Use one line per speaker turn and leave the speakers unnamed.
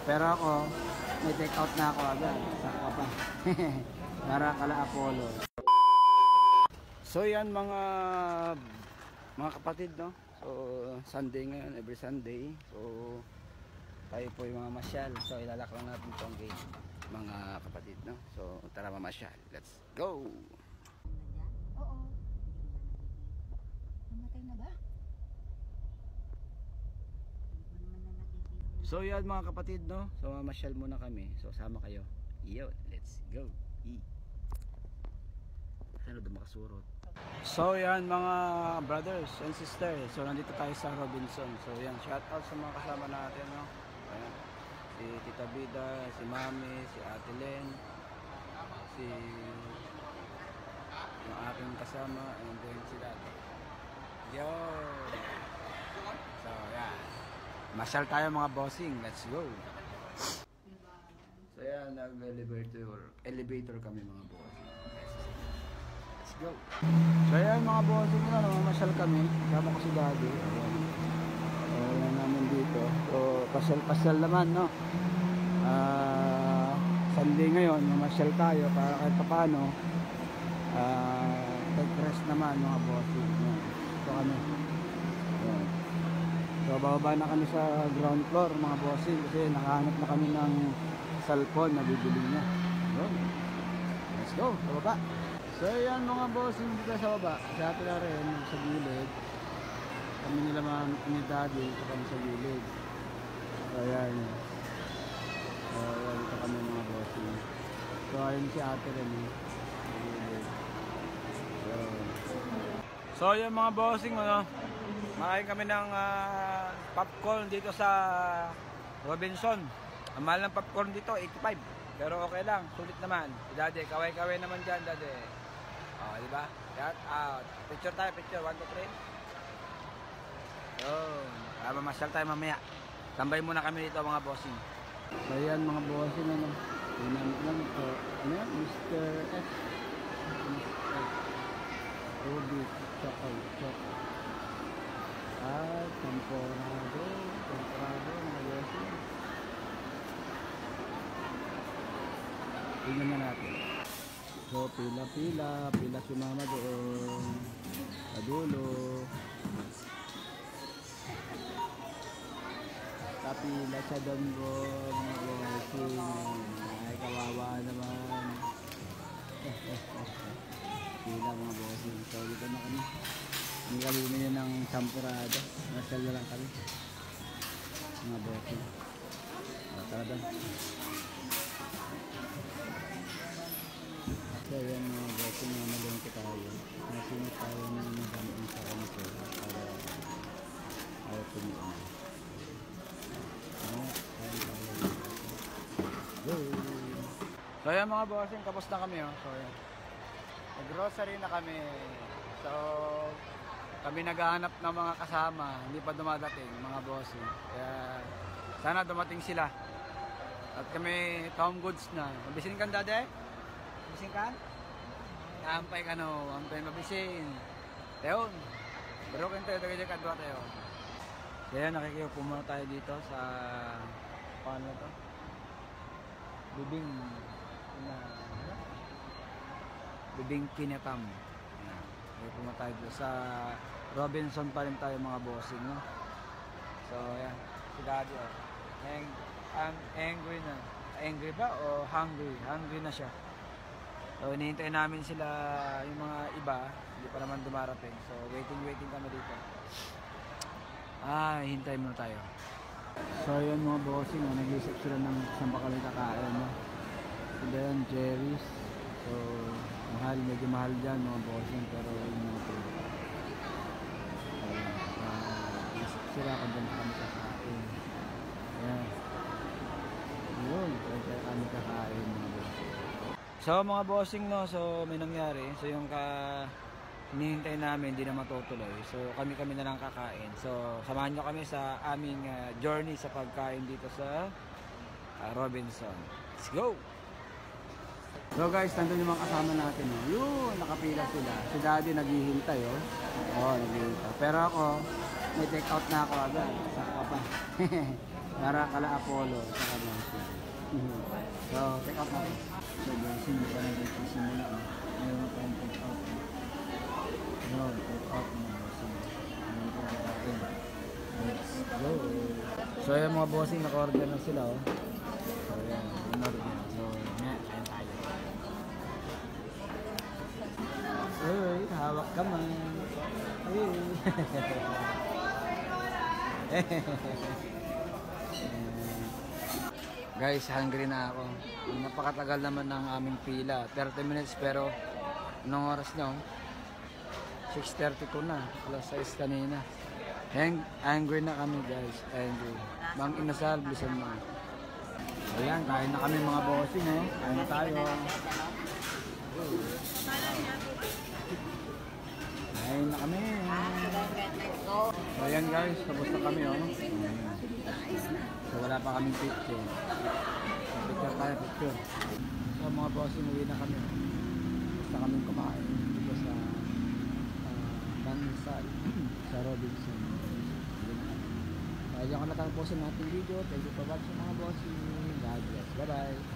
Pero ako, may take out na ako agad. Saka pa. Para kala Apollo. So yan mga kapatid, no? So Sunday ngayon, every Sunday. So tayo po yung mga masyal. So ilalak lang natin itong gate, mga kapatid, no? So tara mamasyal. Let's go!
Oo. Namatay na ba?
So yan mga kapatid, no? So mamasyal muna kami. So sama kayo. Yo, let's go! Ano doon makasurot? So yan mga brothers and sisters. So nandito tayo sa Robinson. So yan, shout out sa mga kasama natin, no? Ayan. Si Tita Bida, si Mami, si Ate Len, si yung aking kasama, and then si Dati. Yo! So yan, masyal tayo mga bossing. Let's go! So yan, nag-elevator kami mga bossing. Let's go! So yan mga bossing, masyal kami. Kasama ko si Daddy. Ayan namin dito. So pasyal naman, no? Sunday ngayon, mamasyal tayo para kahit paano take rest naman mga bossing. Ito kami. Ayan. So bababa na kami sa ground floor mga bossing kasi nakahanap na kami ng cellphone na bibili niya. Let's go, sa baba. So yan mga bossing dito sa baba. Sa atin na rin sa gilid. Kami nila ni Daddy ito kami sa gilid. So ayan. So ayan, ito kami mga bossing. So ayun si ate rin sa gilid. So ayan mga bossing, ano, makain kami ng popcorn dito sa Robinson. Ang mahal ng popcorn dito 85, pero okay lang, sulit naman. Si Daddy, kaway-kaway naman dyan, Daddy. O, diba? Shout out. Picture tayo, picture, 1, 2, 3. Yun, mamasyal tayo mamaya. Tambay muna kami dito mga bossing. So yan mga bossing, ano, dinamit lang ito. Ano yan? Mr. F. Mr. F. Ruby, Choco. At temporado mga bossing. Tingnan na natin. So pila si mama doon sa dulo. Kapila siya doon mga bossing. Ay kawawa naman. Pila mga bossing. So dito na kami. Hindi kami bumili ng temporado. Nasal na lang kami mga bossing. Tara doon. So yan mga bossing, malungkot tayo. Nasinit tayo ng nagamit sa kanito para ayaw pumiin. So yan mga bossing, tapos na kami. So yan, nag-grocery na kami. So kami naghahanap ng mga kasama, hindi pa dumadating mga bossing. Kaya sana dumating sila. At kami home goods na. Mabisin ka, Daddy? Mabisin ka? Ampay ka, no? Ampay mabisin. Teon. Pero kung tayo, tagay kadwa tayo. Kaya nakikiupo muna tayo dito sa paano to? Bibing Kinatam. Nakikiupo muna tayo dito sa Robinson pa rin tayo mga bossing, no? So yan, si Daddy, oh. Angry na. Angry ba o hungry? Hungry na siya. So hinihintay namin sila, yung mga iba, hindi pa naman dumarating. So waiting kami dito. Hintay muna tayo. So yun mga bossing, nag-isip sila ng isang bakaling kakain, no? Sila yan, Jerry's. So medyo mahal dyan mga bossing, pero yun yung isip sila kung dyan kami kakain. Ayan. Yun, kaya kami kakain mga bossing. So mga bossing, no, so may nangyari. So yung hinihintay namin hindi na matutuloy. So kami na lang kakain. So samahan nyo kami sa aming journey sa pagkain dito sa Robinson. Let's go! So guys, nandun yung mga kasama natin. No? Yun, nakapila sila. Si Daddy naghihintay, oh. Naghihintay. Pero ako, may take out na ako agad. Saka pa. Para kala Apollo sa kanila. So, take off natin.
So guys, hindi pa natin sisimula. Mayroon pa yung take out. Yun, take out na. So, mayroon pa natin. Let's go.
So, yung mga bossing, naka-order na sila, oh. So, yan, in-order. So, yan, ayan tayo. Uy, hawak ka man. Uy. Guys, hungry na ako. Napakatagal naman ng aming pila. 30 minutes pero anong oras nyo? 6:30 ko na. Alas 6 kanina. Angry na kami guys. Angry. Mang inasal, bisan mo. Ayan, kain na kami mga bossing eh. Kain na tayo. Kain na kami. So ayan guys, tapos na kami oh. So wala pa kaming picture. So, picture tayo, picture. So mga bossing, uwi na kami. Tapos na kaming kumain dito sa Bansal, sa Robinson. Kaya dyan ko natapusin natin video. Thank you for watching mga bossing. God bless. Bye bye.